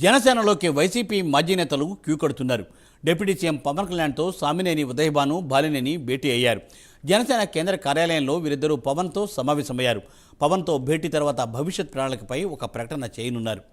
జనసేనలోకి YCP మాజీ నేతలు queue కడుతున్నారు. డిప్యూటీ సీఎం పవన్ కళ్యాణ్తో సామినేని ఉదయభాను, బాలినేని భేటీ అయ్యారు. జనసేన కేంద్ర కార్యాలయంలో వీరిద్దరూ పవన్తో సమావేశమయ్యారు. పవన్తో భేటీ తర్వాత భవిష్యత్ ప్రణాళికపై ఒక ప్రకటన చేయనున్నారు.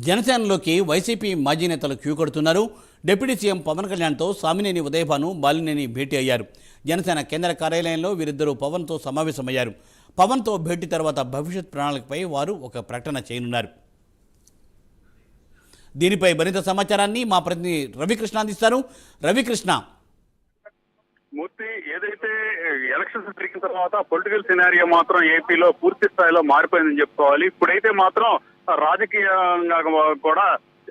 జనసేనలోకి వైసీపీ మాజీ నేతలు క్యూ కడుతున్నారు. డిప్యూటీ సీఎం పవన్ కళ్యాణ్తో సామినేని ఉదయభాను, బాలినేని భేటీ అయ్యారు. జనసేన కేంద్ర కార్యాలయంలో వీరిద్దరూ పవన్తో సమావేశమయ్యారు. పవన్తో భేటీ తర్వాత భవిష్యత్ ప్రణాళికపై వారు ఒక ప్రకటన చేయనున్నారు. దీనిపై మరింత సమాచారాన్ని మా ప్రతినిధి రవికృష్ణ అందిస్తారు. రవికృష్ణ, మూర్తి, ఏదైతే ఎలక్షన్స్ జరిగిన తర్వాత పొలిటికల్ సినారియో మాత్రం ఏపీలో పూర్తి స్థాయిలో మారిపోయిందని చెప్పుకోవాలి. ఇప్పుడైతే మాత్రం రాజకీయంగా కూడా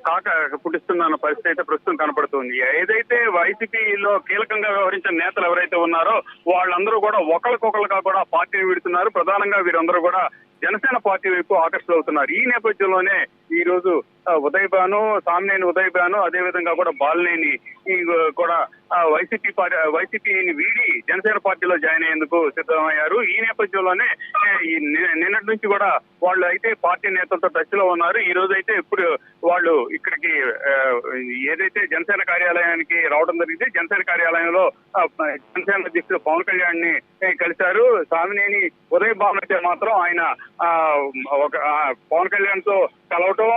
కాక పుట్టిస్తున్న పరిస్థితి అయితే ప్రస్తుతం కనపడుతుంది. ఏదైతే వైసీపీలో కీలకంగా వ్యవహరించిన నేతలు ఎవరైతే ఉన్నారో వాళ్ళందరూ కూడా ఒకరికొకరుగా కూడా పార్టీని విడుతున్నారు. ప్రధానంగా వీరందరూ కూడా జనసేన పార్టీ వైపు ఆకర్షితులవుతున్నారు. ఈ నేపథ్యంలోనే ఈ రోజు ఉదయభాను, సామినేని ఉదయభాను, అదే విధంగా కూడా బాలినేని కూడా వైసీపీని వీడి జనసేన పార్టీలో జాయిన్ అయ్యేందుకు సిద్ధమయ్యారు. ఈ నేపథ్యంలోనే నిన్నటి నుంచి కూడా వాళ్ళు అయితే పార్టీ నేతలతో టచ్ లో ఉన్నారు. ఈ రోజు అయితే ఇప్పుడు వాళ్ళు ఇక్కడికి ఏదైతే జనసేన కార్యాలయానికి రావడం జరిగింది. జనసేన కార్యాలయంలో జనసేన అధ్యక్షుడు పవన్ కళ్యాణ్ ని కలిశారు. సామినేని ఉదయభాను అయితే మాత్రం ఆయన పవన్ కళ్యాణ్ తో కలవటం,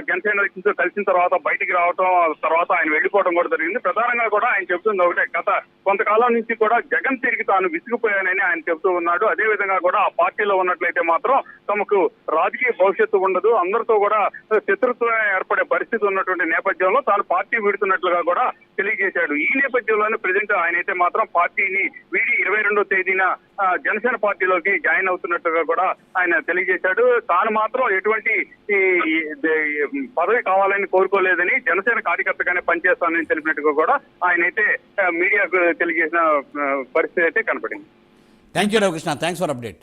జనసేన అధ్యక్షుడితో కలిసిన తర్వాత బయటికి రావటం, తర్వాత ఆయన వెళ్లిపోవడం కూడా జరిగింది. ప్రధానంగా కూడా ఆయన చెబుతుంది ఒకటే, గత కొంతకాలం నుంచి కూడా జగన్ తిరిగి తాను విసిగిపోయానని ఆయన చెబుతూ ఉన్నాడు. అదే విధంగా కూడా ఆ పార్టీలో ఉన్నట్లయితే మాత్రం తమకు రాజకీయ భవిష్యత్తు ఉండదు, అందరితో కూడా శత్రుత్వం ఏర్పడే పరిస్థితి ఉన్నటువంటి నేపథ్యంలో తాను పార్టీ వీడుతున్నట్లుగా కూడా తెలియజేశాడు. ఈ నేపథ్యంలోనే ప్రజెంట్ ఆయన అయితే మాత్రం పార్టీని వీడి 22వ తేదీన జనసేన పార్టీలోకి జాయిన్ అవుతున్నట్టుగా కూడా ఆయన తెలియజేశాడు. తాను మాత్రం ఎటువంటి పదవి కావాలని కోరుకోలేదని, జనసేన కార్యకర్తగానే పనిచేస్తానని తెలిపినట్టుగా కూడా ఆయన అయితే మీడియాకు తెలియజేసిన పరిస్థితి అయితే కనపడింది. Thank you Ravikrishna, thanks for update.